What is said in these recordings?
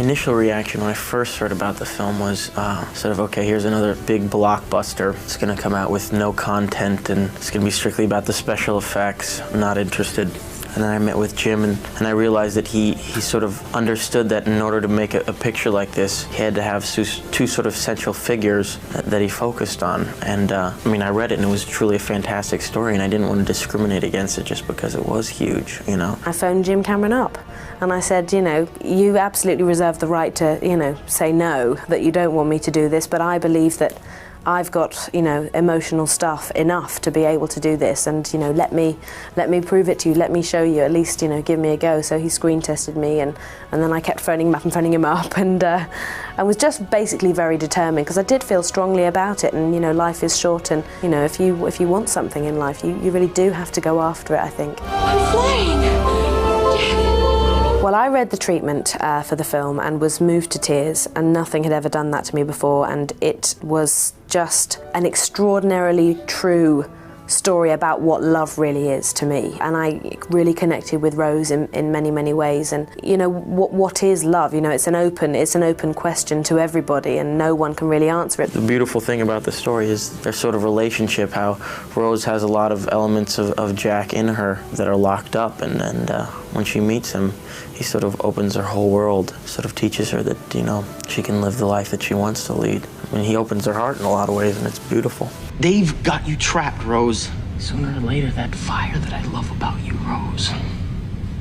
initial reaction when I first heard about the film was sort of, okay, here's another big blockbuster. It's going to come out with no content, and it's going to be strictly about the special effects. I'm not interested. And then I met with Jim, and I realized that he sort of understood that in order to make a picture like this, he had to have two sort of central figures that he focused on. And I mean, I read it, and it was truly a fantastic story, and I didn't want to discriminate against it just because it was huge, you know. I phoned Jim Cameron up, and I said, you know, you absolutely reserve the right to, you know, say no, that you don't want me to do this, but I believe that I've got, you know, emotional stuff enough to be able to do this, and, you know, let me prove it to you, let me show you, at least, you know, give me a go. So he screen tested me, and then I kept phoning him up, and I was just basically very determined, because I did feel strongly about it, and, you know, life is short, and, you know, if you want something in life, you really do have to go after it, I think. I'm flying! Well, I read the treatment for the film and was moved to tears, and nothing had ever done that to me before, and it was just an extraordinarily true story about what love really is to me. And I really connected with Rose in many, many ways. And, you know, what is love? You know, it's an open question to everybody, and no one can really answer it. The beautiful thing about the story is their sort of relationship, how Rose has a lot of elements of Jack in her that are locked up, and when she meets him, he sort of opens her whole world, sort of teaches her that, you know, she can live the life that she wants to lead. I mean, he opens her heart in a lot of ways, and it's beautiful. They've got you trapped, Rose. Sooner or later, that fire that I love about you, Rose,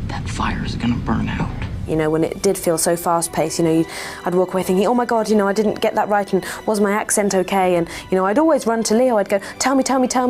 that fire is gonna burn out. You know, when it did feel so fast-paced, you know, I'd walk away thinking, oh my God, you know, I didn't get that right, and was my accent okay? And, you know, I'd always run to Leo, I'd go, tell me,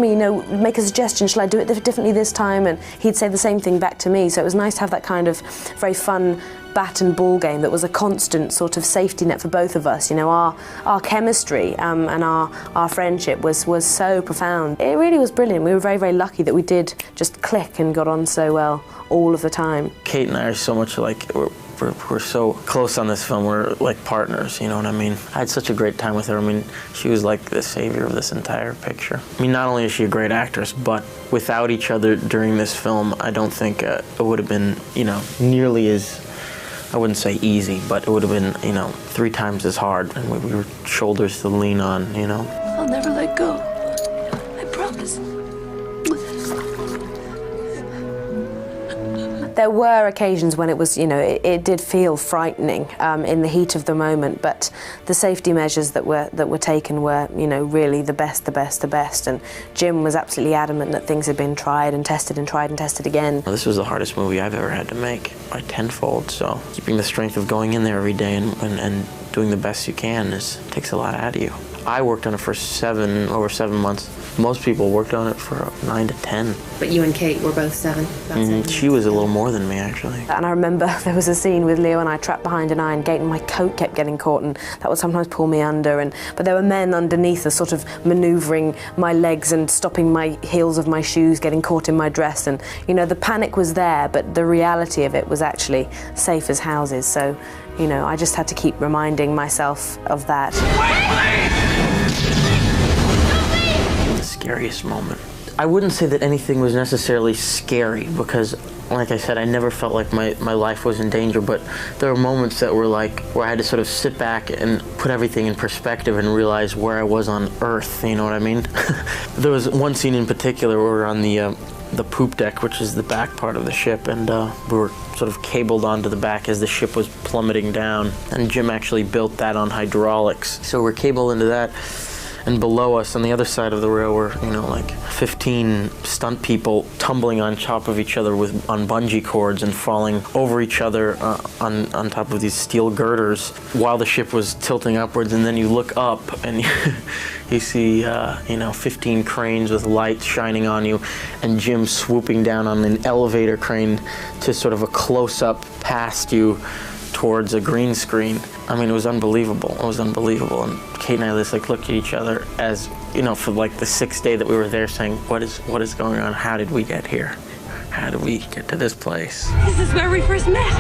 you know, make a suggestion, shall I do it differently this time? And he'd say the same thing back to me, so it was nice to have that kind of very fun bat and ball game that was a constant sort of safety net for both of us. You know, our chemistry and our friendship was so profound. It really was brilliant. We were very, very lucky that we did just click and got on so well all of the time. Kate and I are so much like, we're so close on this film. We're like partners, you know what I mean? I had such a great time with her. I mean, she was like the savior of this entire picture. I mean, not only is she a great actress, but without each other during this film, I don't think it would have been, you know, nearly as, I wouldn't say easy, but it would have been, you know, 3 times as hard, and we were shoulders to lean on, you know? I'll never let go. I promise. There were occasions when it was, you know, it did feel frightening in the heat of the moment, but the safety measures that were taken were, you know, really the best. And Jim was absolutely adamant that things had been tried and tested again. This was the hardest movie I've ever had to make by tenfold, so keeping the strength of going in there every day and doing the best you can takes a lot out of you. I worked on it for over 7 months. Most people worked on it for 9 to 10. But you and Kate were both 7? She was a little more than me, actually. And I remember there was a scene with Leo and I trapped behind an iron gate, and my coat kept getting caught, and that would sometimes pull me under. But there were men underneath us sort of manoeuvring my legs and stopping my heels of my shoes getting caught in my dress. And, you know, the panic was there, but the reality of it was actually safe as houses. So, you know, I just had to keep reminding myself of that. The scariest moment. I wouldn't say that anything was necessarily scary, because, like I said, I never felt like my life was in danger, but there were moments that were like, where I had to sort of sit back and put everything in perspective and realize where I was on Earth, you know what I mean? There was one scene in particular where we were on the poop deck, which is the back part of the ship, and we were sort of cabled onto the back as the ship was plummeting down, and Jim actually built that on hydraulics. So we're cabled into that, and below us on the other side of the rail were, you know, like 15 stunt people tumbling on top of each other on bungee cords and falling over each other on top of these steel girders while the ship was tilting upwards. And then you look up and you see, you know, 15 cranes with lights shining on you, and Jim swooping down on an elevator crane to sort of a close-up past you towards a green screen. I mean, it was unbelievable. It was unbelievable. And Kate and I just like looked at each other as, you know, for like the 6th day that we were there, saying, what is going on? How did we get here? How did we get to this place? This is where we first met.